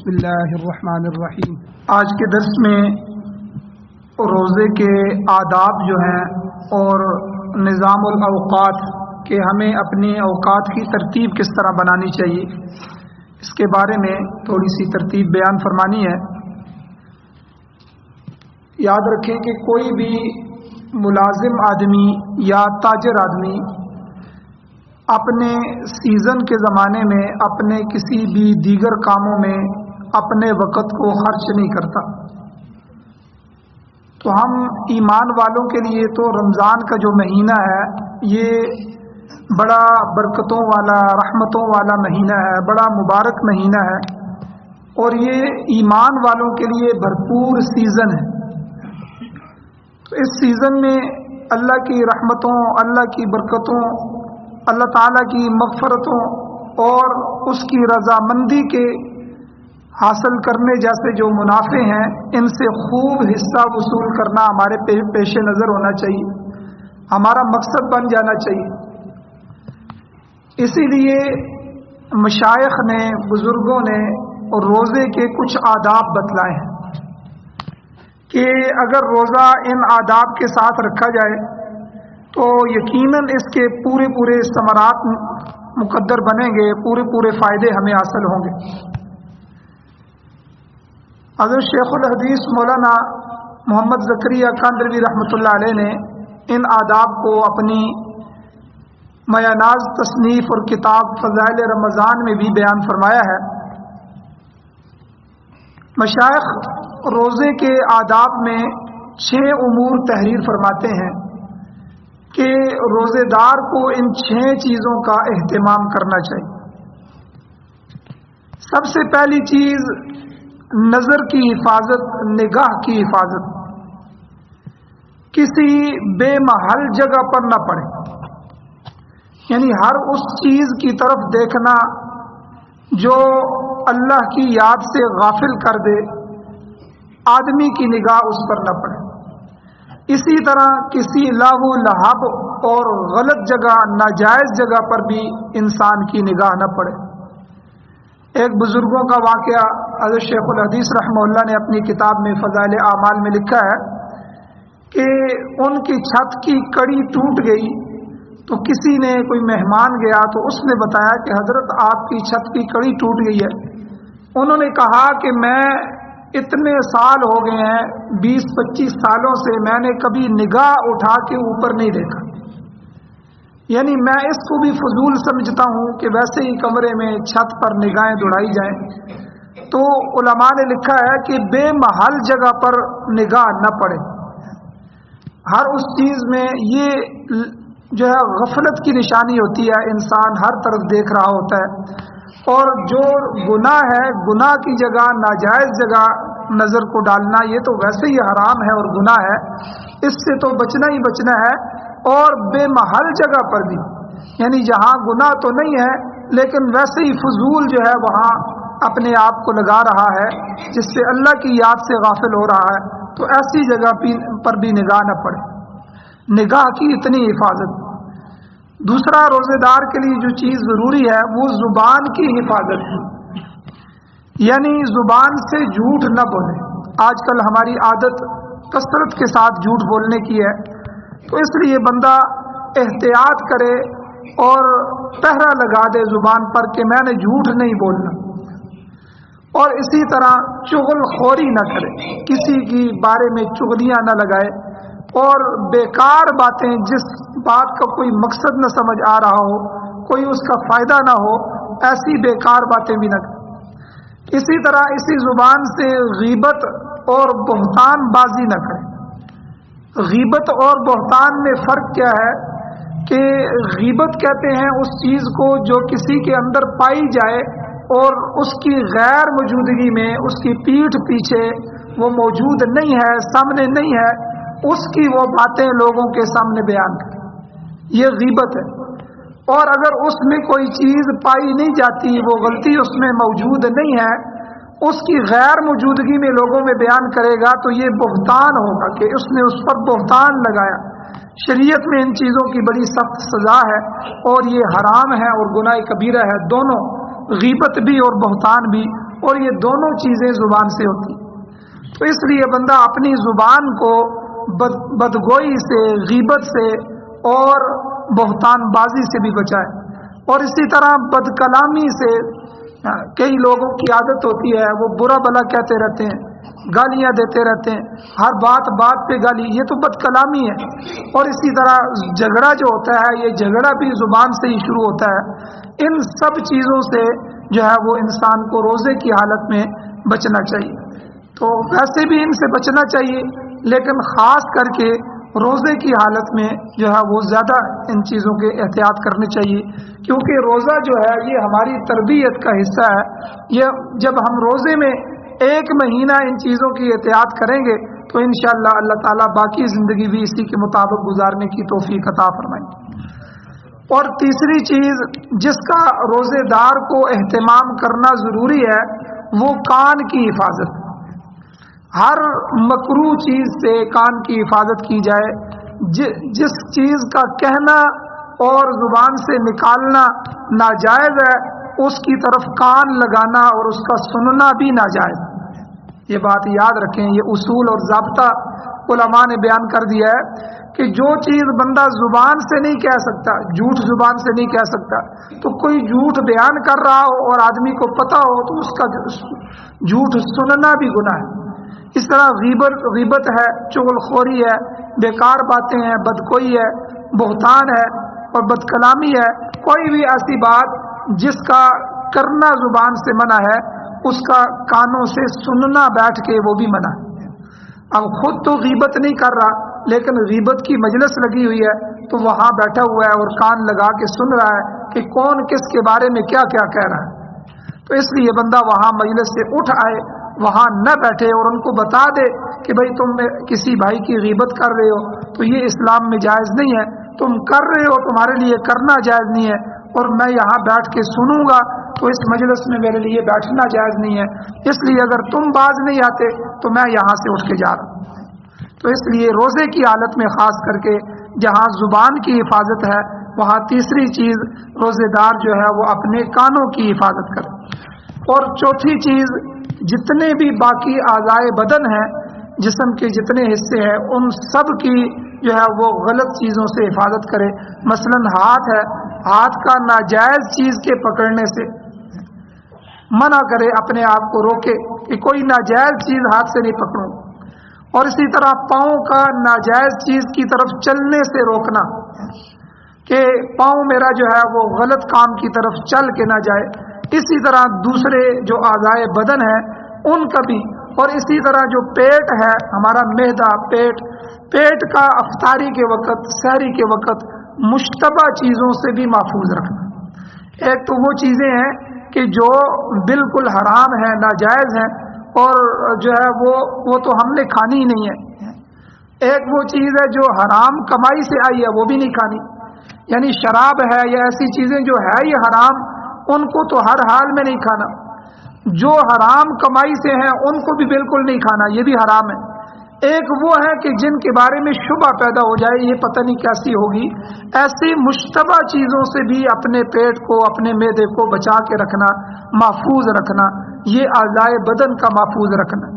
بسم اللہ الرحمن الرحیم۔ آج کے درس میں روزے کے آداب جو ہیں اور نظام الاوقات کہ ہمیں اپنے اوقات کی ترتیب کس طرح بنانی چاہیے، اس کے بارے میں تھوڑی سی ترتیب بیان فرمانی ہے۔ یاد رکھیں کہ کوئی بھی ملازم آدمی یا تاجر آدمی اپنے سیزن کے زمانے میں اپنے کسی بھی دیگر کاموں میں اپنے وقت کو خرچ نہیں کرتا۔ تو ہم ایمان والوں کے لیے تو رمضان کا جو مہینہ ہے یہ بڑا برکتوں والا، رحمتوں والا مہینہ ہے، بڑا مبارک مہینہ ہے، اور یہ ایمان والوں کے لیے بھرپور سیزن ہے۔ تو اس سیزن میں اللہ کی رحمتوں، اللہ کی برکتوں، اللہ تعالیٰ کی مغفرتوں اور اس کی رضامندی کے حاصل کرنے جیسے جو منافع ہیں، ان سے خوب حصہ وصول کرنا ہمارے پیش نظر ہونا چاہیے، ہمارا مقصد بن جانا چاہیے۔ اسی لیے مشائخ نے، بزرگوں نے روزے کے کچھ آداب بتلائے ہیں کہ اگر روزہ ان آداب کے ساتھ رکھا جائے تو یقیناً اس کے پورے ثمرات مقدر بنیں گے، پورے فائدے ہمیں حاصل ہوں گے۔ حضرت شیخ الحدیث مولانا محمد زکریا کاندروی رحمۃ اللہ علیہ نے ان آداب کو اپنی میاناز تصنیف اور کتاب فضائل رمضان میں بھی بیان فرمایا ہے۔ مشائخ روزے کے آداب میں 6 امور تحریر فرماتے ہیں کہ روزے دار کو ان 6 چیزوں کا اہتمام کرنا چاہیے۔ سب سے پہلی چیز نظر کی حفاظت، نگاہ کی حفاظت، کسی بے محل جگہ پر نہ پڑے، یعنی ہر اس چیز کی طرف دیکھنا جو اللہ کی یاد سے غافل کر دے، آدمی کی نگاہ اس پر نہ پڑے۔ اسی طرح کسی لہو لہب اور غلط جگہ، ناجائز جگہ پر بھی انسان کی نگاہ نہ پڑے۔ ایک بزرگوں کا واقعہ حضرت شیخ الحدیث رحمہ اللہ نے اپنی کتاب میں فضائل اعمال میں لکھا ہے کہ ان کی چھت کی کڑی ٹوٹ گئی تو کسی نے، کوئی مہمان گیا تو اس نے بتایا کہ حضرت آپ کی چھت کی کڑی ٹوٹ گئی ہے۔ انہوں نے کہا کہ میں اتنے سال ہو گئے ہیں، 20-25 سالوں سے میں نے کبھی نگاہ اٹھا کے اوپر نہیں دیکھا، یعنی میں اس کو بھی فضول سمجھتا ہوں کہ ویسے ہی کمرے میں چھت پر نگاہیں دوڑائی جائیں۔ تو علماء نے لکھا ہے کہ بے محل جگہ پر نگاہ نہ پڑے۔ ہر اس چیز میں یہ جو ہے غفلت کی نشانی ہوتی ہے، انسان ہر طرف دیکھ رہا ہوتا ہے، اور جو گناہ ہے، گناہ کی جگہ، ناجائز جگہ نظر کو ڈالنا، یہ تو ویسے ہی حرام ہے اور گناہ ہے، اس سے تو بچنا ہی بچنا ہے۔ اور بے محل جگہ پر بھی، یعنی جہاں گناہ تو نہیں ہے لیکن ویسے ہی فضول جو ہے وہاں اپنے آپ کو لگا رہا ہے، جس سے اللہ کی یاد سے غافل ہو رہا ہے، تو ایسی جگہ پر بھی نگاہ نہ پڑے۔ نگاہ کی اتنی حفاظت۔ دوسرا، روزے دار کے لیے جو چیز ضروری ہے وہ زبان کی حفاظت ہے، یعنی زبان سے جھوٹ نہ بولے۔ آج کل ہماری عادت کثرت کے ساتھ جھوٹ بولنے کی ہے، تو اس لیے بندہ احتیاط کرے اور پہرا لگا دے زبان پر کہ میں نے جھوٹ نہیں بولنا۔ اور اسی طرح چغل خوری نہ کرے، کسی کی بارے میں چغلیاں نہ لگائے، اور بیکار باتیں، جس بات کا کوئی مقصد نہ سمجھ آ رہا ہو، کوئی اس کا فائدہ نہ ہو، ایسی بیکار باتیں بھی نہ کریں۔ اسی طرح اسی زبان سے غیبت اور بہتان بازی نہ کریں۔ غیبت اور بہتان میں فرق کیا ہے کہ غیبت کہتے ہیں اس چیز کو جو کسی کے اندر پائی جائے اور اس کی غیر موجودگی میں، اس کی پیٹھ پیچھے وہ موجود نہیں ہے، سامنے نہیں ہے، اس کی وہ باتیں لوگوں کے سامنے بیان کریں، یہ غیبت ہے۔ اور اگر اس میں کوئی چیز پائی نہیں جاتی، وہ غلطی اس میں موجود نہیں ہے، اس کی غیر موجودگی میں لوگوں میں بیان کرے گا، تو یہ بہتان ہوگا کہ اس نے اس پر بہتان لگایا۔ شریعت میں ان چیزوں کی بڑی سخت سزا ہے اور یہ حرام ہے اور گناہ کبیرہ ہے، دونوں، غیبت بھی اور بہتان بھی، اور یہ دونوں چیزیں زبان سے ہوتی ہیں۔ تو اس لیے بندہ اپنی زبان کو بدگوئی سے، غیبت سے اور بہتان بازی سے بھی بچائے، اور اسی طرح بد کلامی سے۔ کئی لوگوں کی عادت ہوتی ہے، وہ برا بھلا کہتے رہتے ہیں، گالیاں دیتے رہتے ہیں، ہر بات پہ گالی، یہ تو بد کلامی ہے۔ اور اسی طرح جھگڑا جو ہوتا ہے، یہ جھگڑا بھی زبان سے ہی شروع ہوتا ہے۔ ان سب چیزوں سے جو ہے وہ انسان کو روزے کی حالت میں بچنا چاہیے۔ تو ویسے بھی ان سے بچنا چاہیے، لیکن خاص کر کے روزے کی حالت میں جو ہے وہ زیادہ ان چیزوں کے احتیاط کرنے چاہیے، کیونکہ روزہ جو ہے یہ ہماری تربیت کا حصہ ہے۔ یہ جب ہم روزے میں ایک مہینہ ان چیزوں کی احتیاط کریں گے تو انشاءاللہ اللہ تعالیٰ باقی زندگی بھی اسی کے مطابق گزارنے کی توفیق عطا فرمائیں گے۔ اور تیسری چیز جس کا روزے دار کو اہتمام کرنا ضروری ہے وہ کان کی حفاظت۔ ہر مکروہ چیز سے کان کی حفاظت کی جائے۔ جس چیز کا کہنا اور زبان سے نکالنا ناجائز ہے اس کی طرف کان لگانا اور اس کا سننا بھی ناجائز ہے۔ یہ بات یاد رکھیں، یہ اصول اور ضابطہ علماء نے بیان کر دیا ہے کہ جو چیز بندہ زبان سے نہیں کہہ سکتا، جھوٹ زبان سے نہیں کہہ سکتا، تو کوئی جھوٹ بیان کر رہا ہو اور آدمی کو پتہ ہو تو اس کا جھوٹ سننا بھی گناہ ہے۔ اس طرح غیبت ہے، چغل خوری ہے، بیکار باتیں ہیں، بدکوئی ہے، بہتان ہے اور بد کلامی ہے۔ کوئی بھی ایسی بات جس کا کرنا زبان سے منع ہے اس کا کانوں سے سننا بیٹھ کے وہ بھی منع ہے۔ اب خود تو غیبت نہیں کر رہا لیکن غیبت کی مجلس لگی ہوئی ہے تو وہاں بیٹھا ہوا ہے اور کان لگا کے سن رہا ہے کہ کون کس کے بارے میں کیا کیا کہہ رہا ہے۔ تو اس لیے بندہ وہاں مجلس سے اٹھ آئے، وہاں نہ بیٹھے اور ان کو بتا دے کہ بھئی تم کسی بھائی کی غیبت کر رہے ہو تو یہ اسلام میں جائز نہیں ہے، تم کر رہے ہو تمہارے لیے کرنا جائز نہیں ہے، اور میں یہاں بیٹھ کے سنوں گا تو اس مجلس میں میرے لیے بیٹھنا جائز نہیں ہے، اس لیے اگر تم باز نہیں آتے تو میں یہاں سے اٹھ کے جا رہا ہوں۔ تو اس لیے روزے کی حالت میں خاص کر کے جہاں زبان کی حفاظت ہے وہاں تیسری چیز روزے دار جو ہے وہ اپنے کانوں کی حفاظت کرے۔ اور چوتھی چیز جتنے بھی باقی اعضائے بدن ہیں، جسم کے جتنے حصے ہیں ان سب کی جو ہے وہ غلط چیزوں سے حفاظت کرے۔ مثلا ہاتھ ہے، ہاتھ کا ناجائز چیز کے پکڑنے سے منع کرے، اپنے آپ کو روکے کہ کوئی ناجائز چیز ہاتھ سے نہیں پکڑوں۔ اور اسی طرح پاؤں کا ناجائز چیز کی طرف چلنے سے روکنا کہ پاؤں میرا جو ہے وہ غلط کام کی طرف چل کے نہ جائے۔ اسی طرح دوسرے جو اعضائے بدن ہیں ان کا بھی، اور اسی طرح جو پیٹ ہے ہمارا معدہ، پیٹ کا افطاری کے وقت، سحری کے وقت مشتبہ چیزوں سے بھی محفوظ رکھنا۔ ایک تو وہ چیزیں ہیں کہ جو بالکل حرام ہیں، ناجائز ہیں اور جو ہے وہ تو ہم نے کھانی ہی نہیں ہے۔ ایک وہ چیز ہے جو حرام کمائی سے آئی ہے وہ بھی نہیں کھانی، یعنی شراب ہے یا ایسی چیزیں جو ہے یہ حرام ان کو تو ہر حال میں نہیں کھانا۔ جو حرام کمائی سے ہیں ان کو بھی بالکل نہیں کھانا، یہ بھی حرام ہے۔ ایک وہ ہے کہ جن کے بارے میں شبہ پیدا ہو جائے یہ پتہ نہیں کیسی ہوگی، ایسی مشتبہ چیزوں سے بھی اپنے پیٹ کو، اپنے معدے کو بچا کے رکھنا، محفوظ رکھنا، یہ اعضائے بدن کا محفوظ رکھنا۔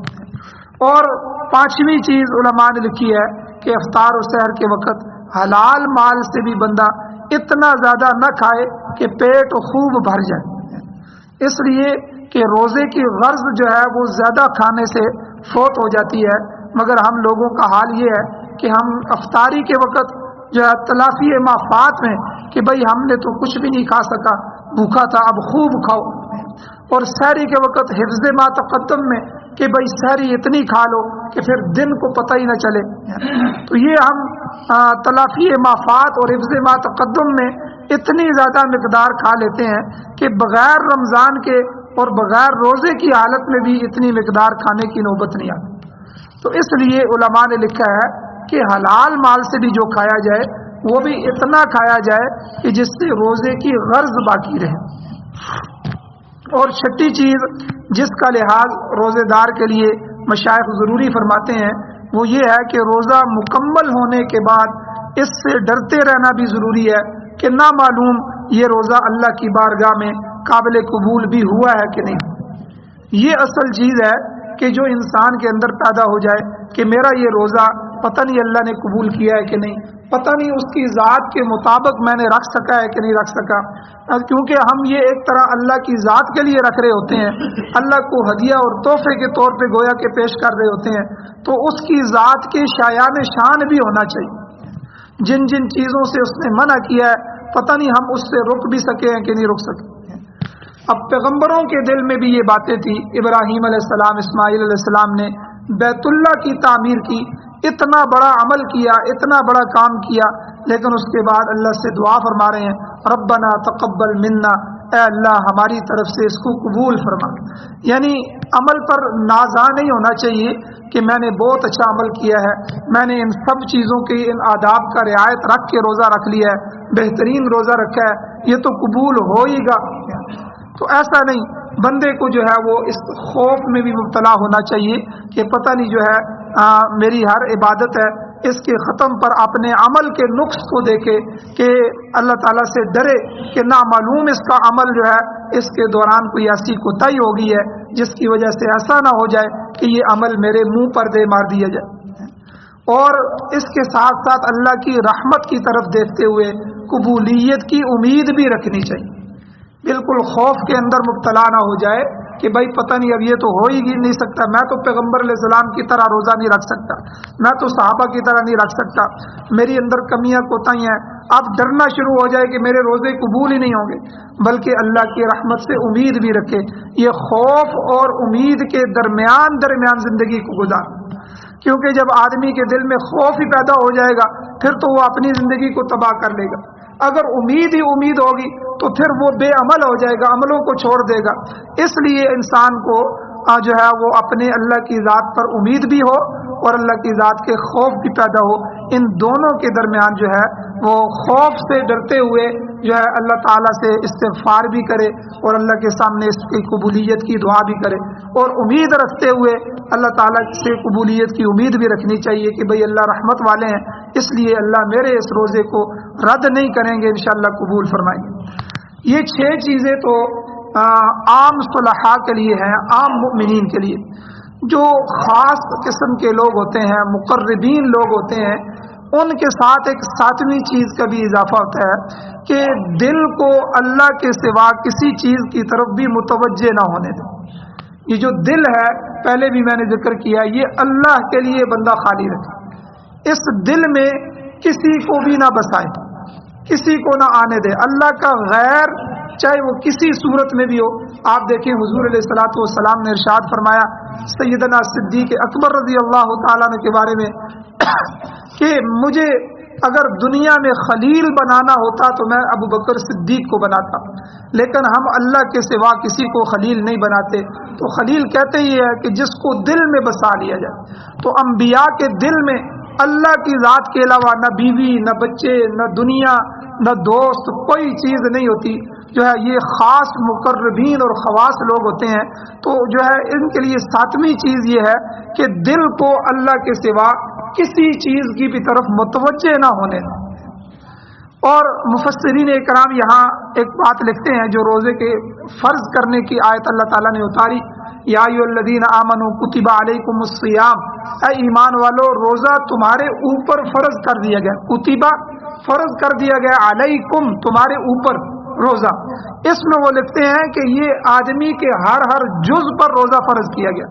اور پانچویں چیز علماء نے لکھی ہے کہ افطار و سحر کے وقت حلال مال سے بھی بندہ اتنا زیادہ نہ کھائے کہ پیٹ خوب بھر جائے، اس لیے کہ روزے کی غرض جو ہے وہ زیادہ کھانے سے فوت ہو جاتی ہے۔ مگر ہم لوگوں کا حال یہ ہے کہ ہم افطاری کے وقت جو ہے تلافی مافات میں کہ بھئی ہم نے تو کچھ بھی نہیں کھا سکا، بھوکا تھا، اب خوب کھاؤ، اور سحری کے وقت حفظ ما تقدم میں کہ بھئی سحری اتنی کھا لو کہ پھر دن کو پتہ ہی نہ چلے۔ تو یہ ہم تلافی مافات اور حفظ ما تقدم میں اتنی زیادہ مقدار کھا لیتے ہیں کہ بغیر رمضان کے اور بغیر روزے کی حالت میں بھی اتنی مقدار کھانے کی نوبت نہیں آتی۔ تو اس لیے علماء نے لکھا ہے کہ حلال مال سے بھی جو کھایا جائے وہ بھی اتنا کھایا جائے کہ جس سے روزے کی غرض باقی رہے۔ اور چھٹی چیز جس کا لحاظ روزے دار کے لیے مشائخ ضروری فرماتے ہیں وہ یہ ہے کہ روزہ مکمل ہونے کے بعد اس سے ڈرتے رہنا بھی ضروری ہے کہ نہ معلوم یہ روزہ اللہ کی بارگاہ میں قابل قبول بھی ہوا ہے کہ نہیں۔ یہ اصل چیز ہے کہ جو انسان کے اندر پیدا ہو جائے کہ میرا یہ روزہ پتہ نہیں اللہ نے قبول کیا ہے کہ نہیں، پتہ نہیں اس کی ذات کے مطابق میں نے رکھ سکا ہے کہ نہیں رکھ سکا، کیونکہ ہم یہ ایک طرح اللہ کی ذات کے لیے رکھ رہے ہوتے ہیں، اللہ کو ہدیہ اور تحفے کے طور پہ گویا کہ پیش کر رہے ہوتے ہیں، تو اس کی ذات کے شایان شان بھی ہونا چاہیے۔ جن جن چیزوں سے اس نے منع کیا ہے پتہ نہیں ہم اس سے رک بھی سکے ہیں کہ نہیں رک سکے۔ اب پیغمبروں کے دل میں بھی یہ باتیں تھی۔ ابراہیم علیہ السلام، اسماعیل علیہ السلام نے بیت اللہ کی تعمیر کی، اتنا بڑا عمل کیا، اتنا بڑا کام کیا، لیکن اس کے بعد اللہ سے دعا فرما رہے ہیں ربنا تقبل منا، اے اللہ ہماری طرف سے اس کو قبول فرما۔ یعنی عمل پر نازاں نہیں ہونا چاہیے کہ میں نے بہت اچھا عمل کیا ہے، میں نے ان سب چیزوں کے ان آداب کا رعایت رکھ کے روزہ رکھ لیا ہے، بہترین روزہ رکھا ہے، یہ تو قبول ہو ہی گا۔ تو ایسا نہیں، بندے کو جو ہے وہ اس خوف میں بھی مبتلا ہونا چاہیے کہ پتہ نہیں جو ہے میری ہر عبادت ہے اس کے ختم پر اپنے عمل کے نقص کو دیکھے کہ اللہ تعالیٰ سے ڈرے کہ نامعلوم اس کا عمل جو ہے اس کے دوران کوئی ایسی کوتاہی ہو گئی ہے جس کی وجہ سے ایسا نہ ہو جائے کہ یہ عمل میرے منہ پر دے مار دیا جائے۔ اور اس کے ساتھ ساتھ اللہ کی رحمت کی طرف دیکھتے ہوئے قبولیت کی امید بھی رکھنی چاہیے، بالکل خوف کے اندر مبتلا نہ ہو جائے کہ بھائی پتہ نہیں اب یہ تو ہو ہی نہیں سکتا، میں تو پیغمبر علیہ السلام کی طرح روزہ نہیں رکھ سکتا، میں تو صحابہ کی طرح نہیں رکھ سکتا، میری اندر کمیاں کوتاہیاں ہیں، اب ڈرنا شروع ہو جائے کہ میرے روزے قبول ہی نہیں ہوں گے، بلکہ اللہ کی رحمت سے امید بھی رکھے۔ یہ خوف اور امید کے درمیان زندگی کو گزار، کیونکہ جب آدمی کے دل میں خوف ہی پیدا ہو جائے گا پھر تو وہ اپنی زندگی کو تباہ کر لے گا، اگر امید ہی امید ہوگی تو پھر وہ بے عمل ہو جائے گا، عملوں کو چھوڑ دے گا۔ اس لیے انسان کو جو ہے وہ اپنے اللہ کی ذات پر امید بھی ہو اور اللہ کی ذات کے خوف بھی پیدا ہو، ان دونوں کے درمیان جو ہے وہ خوف سے ڈرتے ہوئے جو ہے اللہ تعالیٰ سے استغفار بھی کرے اور اللہ کے سامنے اس کی قبولیت کی دعا بھی کرے، اور امید رکھتے ہوئے اللہ تعالیٰ سے قبولیت کی امید بھی رکھنی چاہیے کہ بھئی اللہ رحمت والے ہیں، اس لیے اللہ میرے اس روزے کو رد نہیں کریں گے، انشاءاللہ قبول فرمائیں گے۔ یہ 6 چیزیں تو عام صلحاء کے لیے ہیں، عام مؤمنین کے لیے۔ جو خاص قسم کے لوگ ہوتے ہیں، مقربین لوگ ہوتے ہیں، ان کے ساتھ ایک 7ویں چیز کا بھی اضافہ ہوتا ہے کہ دل کو اللہ کے سوا کسی چیز کی طرف بھی متوجہ نہ ہونے دیں۔ یہ جو دل ہے، پہلے بھی میں نے ذکر کیا، یہ اللہ کے لیے بندہ خالی رکھے، اس دل میں کسی کو بھی نہ بسائے، کسی کو نہ آنے دے، اللہ کا غیر چاہے وہ کسی صورت میں بھی ہو۔ آپ دیکھیں حضور علیہ الصلوۃ والسلام نے ارشاد فرمایا سیدنا صدیق اکبر رضی اللہ تعالیٰ عنہ کے بارے میں کہ مجھے اگر دنیا میں خلیل بنانا ہوتا تو میں ابو بکر صدیق کو بناتا، لیکن ہم اللہ کے سوا کسی کو خلیل نہیں بناتے۔ تو خلیل کہتے ہی ہے کہ جس کو دل میں بسا لیا جائے۔ تو انبیاء کے دل میں اللہ کی ذات کے علاوہ نہ بیوی، نہ بچے، نہ دنیا، نہ دوست، کوئی چیز نہیں ہوتی۔ جو ہے یہ خاص مقربین اور خواص لوگ ہوتے ہیں، تو جو ہے ان کے لیے 7ویں چیز یہ ہے کہ دل کو اللہ کے سوا کسی چیز کی بھی طرف متوجہ نہ ہونے دیں۔ اور مفسرین اکرام یہاں ایک بات لکھتے ہیں جو روزے کے فرض کرنے کی آیت اللہ تعالیٰ نے اتاری، یا ایھا الذین آمنوا کتب علیکم الصیام، اے ایمان والو روزہ تمہارے اوپر فرض کر دیا گیا، کتبہ فرض کر دیا گیا، علیکم تمہارے اوپر روزہ۔ اس میں وہ لکھتے ہیں کہ یہ آدمی کے ہر جز پر روزہ فرض کیا گیا۔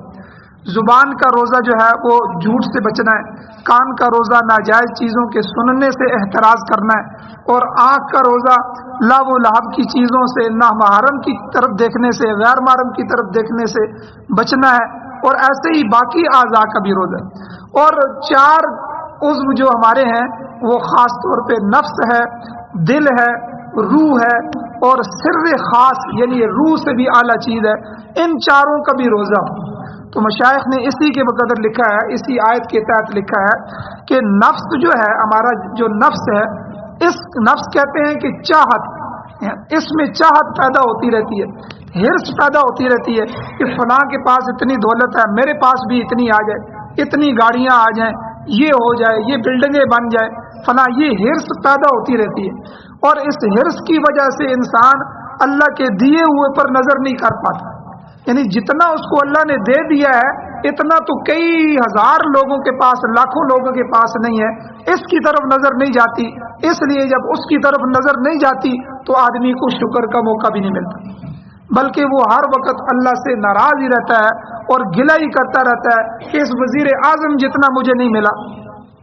زبان کا روزہ جو ہے وہ جھوٹ سے بچنا ہے، کان کا روزہ ناجائز چیزوں کے سننے سے احتراز کرنا ہے، اور آنکھ کا روزہ لہو و لعب کی چیزوں سے، نامحرم کی طرف دیکھنے سے، غیر محرم کی طرف دیکھنے سے بچنا ہے، اور ایسے ہی باقی اعضاء کا بھی روزہ۔ اور 4 عضو جو ہمارے ہیں وہ خاص طور پہ نفس ہے، دل ہے، روح ہے اور سر خاص، یعنی روح سے بھی اعلیٰ چیز ہے، ان 4 کا بھی روزہ۔ تو مشائخ نے اسی کے بقدر لکھا ہے، اسی آیت کے تحت لکھا ہے کہ نفس جو ہے ہمارا، جو نفس ہے، اس نفس کہتے ہیں کہ چاہت، اس میں چاہت پیدا ہوتی رہتی ہے، ہرس پیدا ہوتی رہتی ہے کہ فلاں کے پاس اتنی دولت ہے، میرے پاس بھی اتنی آ جائے، اتنی گاڑیاں آ جائیں، یہ ہو جائے، یہ بلڈنگیں بن جائے فلاں، یہ ہرس پیدا ہوتی رہتی ہے، اور اس ہرس کی وجہ سے انسان اللہ کے دیے ہوئے پر نظر نہیں کر پاتا۔ یعنی جتنا اس کو اللہ نے دے دیا ہے اتنا تو کئی ہزار لوگوں کے پاس، لاکھوں لوگوں کے پاس نہیں ہے، اس کی طرف نظر نہیں جاتی۔ اس لیے جب اس کی طرف نظر نہیں جاتی تو آدمی کو شکر کا موقع بھی نہیں ملتا، بلکہ وہ ہر وقت اللہ سے ناراض ہی رہتا ہے اور گلہ ہی کرتا رہتا ہے کہ اس وزیر اعظم جتنا مجھے نہیں ملا،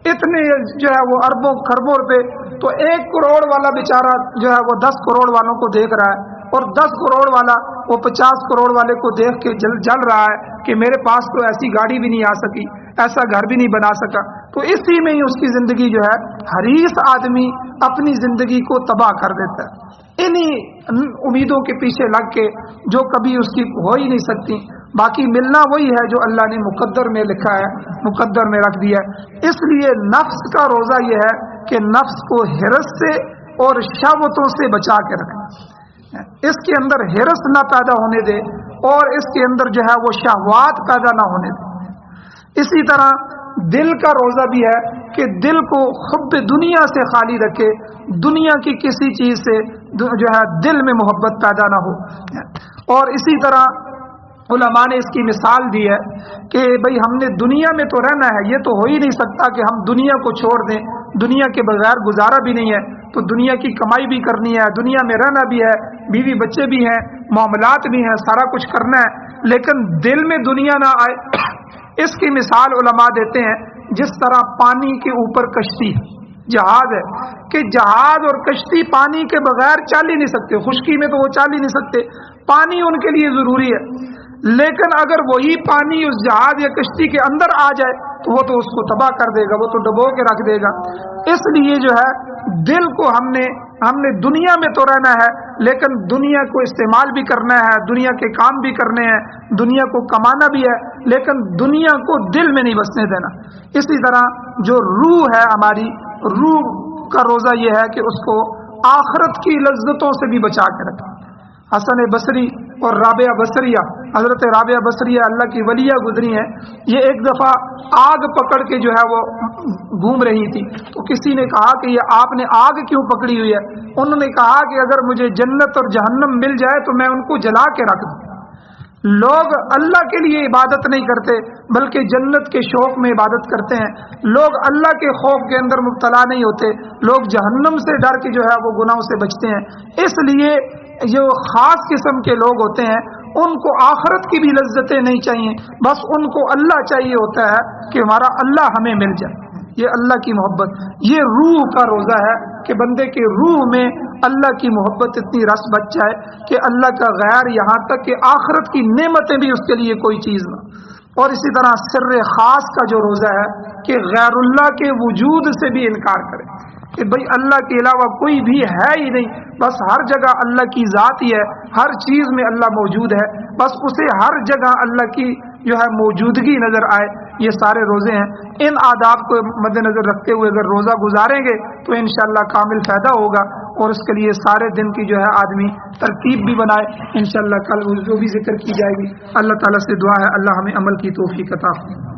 اتنے جو ہے وہ اربوں خربوں روپے، تو 1 کروڑ والا بیچارہ جو ہے وہ 10 کروڑ والوں کو دیکھ رہا ہے، اور 10 کروڑ والا وہ 50 کروڑ والے کو دیکھ کے جل رہا ہے کہ میرے پاس تو ایسی گاڑی بھی نہیں آ سکی، ایسا گھر بھی نہیں بنا سکا۔ تو اسی میں ہی اس کی زندگی جو ہے، حریص آدمی اپنی زندگی کو تباہ کر دیتا ہے انہی امیدوں کے پیچھے لگ کے جو کبھی اس کی ہو ہی نہیں سکتی۔ باقی ملنا وہی ہے جو اللہ نے مقدر میں لکھا ہے، مقدر میں رکھ دیا ہے۔ اس لیے نفس کا روزہ یہ ہے کہ نفس کو حرص سے اور شہوتوں سے بچا کے رکھے، اس کے اندر حرص نہ پیدا ہونے دے اور اس کے اندر جو ہے وہ شہوات پیدا نہ ہونے دے۔ اسی طرح دل کا روزہ بھی ہے کہ دل کو حب دنیا سے خالی رکھے، دنیا کی کسی چیز سے جو ہے دل میں محبت پیدا نہ ہو۔ اور اسی طرح علماء نے اس کی مثال دی ہے کہ بھئی ہم نے دنیا میں تو رہنا ہے، یہ تو ہو ہی نہیں سکتا کہ ہم دنیا کو چھوڑ دیں، دنیا کے بغیر گزارا بھی نہیں ہے، تو دنیا کی کمائی بھی کرنی ہے، دنیا میں رہنا بھی ہے، بیوی بچے بھی ہیں، معاملات بھی ہیں، سارا کچھ کرنا ہے، لیکن دل میں دنیا نہ آئے۔ اس کی مثال علماء دیتے ہیں جس طرح پانی کے اوپر کشتی جہاز ہے، کہ جہاز اور کشتی پانی کے بغیر چل ہی نہیں سکتے، خشکی میں تو وہ چل ہی نہیں سکتے، پانی ان کے لیے ضروری ہے۔ لیکن اگر وہی پانی اس جہاز یا کشتی کے اندر آ جائے تو وہ تو اس کو تباہ کر دے گا، وہ تو ڈبو کے رکھ دے گا۔ اس لیے جو ہے دل کو ہم نے دنیا میں تو رہنا ہے، لیکن دنیا کو استعمال بھی کرنا ہے، دنیا کے کام بھی کرنے ہیں، دنیا کو کمانا بھی ہے، لیکن دنیا کو دل میں نہیں بسنے دینا۔ اسی طرح جو روح ہے ہماری، روح کا روزہ یہ ہے کہ اس کو آخرت کی لذتوں سے بھی بچا کے رکھیں۔ حسن بصری اور رابعہ بصریہ، حضرت رابعہ بصریہ اللہ کی ولیہ گزری ہیں، یہ ایک دفعہ آگ پکڑ کے جو ہے وہ گھوم رہی تھی، تو کسی نے کہا کہ یہ آپ نے آگ کیوں پکڑی ہوئی ہے؟ انہوں نے کہا کہ اگر مجھے جنت اور جہنم مل جائے تو میں ان کو جلا کے رکھ دوں۔ لوگ اللہ کے لیے عبادت نہیں کرتے بلکہ جنت کے شوق میں عبادت کرتے ہیں، لوگ اللہ کے خوف کے اندر مبتلا نہیں ہوتے، لوگ جہنم سے ڈر کے جو ہے وہ گناہوں سے بچتے ہیں۔ اس لیے جو خاص قسم کے لوگ ہوتے ہیں ان کو آخرت کی بھی لذتیں نہیں چاہیے، بس ان کو اللہ چاہیے ہوتا ہے کہ ہمارا اللہ ہمیں مل جائے، یہ اللہ کی محبت، یہ روح کا روزہ ہے کہ بندے کے روح میں اللہ کی محبت اتنی رس بچ جائے کہ اللہ کا غیر، یہاں تک کہ آخرت کی نعمتیں بھی اس کے لیے کوئی چیز نہ۔ اور اسی طرح سر خاص کا جو روزہ ہے کہ غیر اللہ کے وجود سے بھی انکار کرے، کہ بھئی اللہ کے علاوہ کوئی بھی ہے ہی نہیں، بس ہر جگہ اللہ کی ذات ہی ہے، ہر چیز میں اللہ موجود ہے، بس اسے ہر جگہ اللہ کی جو ہے موجودگی نظر آئے۔ یہ سارے روزے ہیں، ان آداب کو مد نظر رکھتے ہوئے اگر روزہ گزاریں گے تو انشاءاللہ کامل فائدہ ہوگا، اور اس کے لیے سارے دن کی جو ہے آدمی ترتیب بھی بنائے۔ انشاءاللہ کل جو بھی ذکر کی جائے گی اللہ تعالیٰ سے دعا ہے اللہ ہمیں عمل کی توفیق عطا فرمائے۔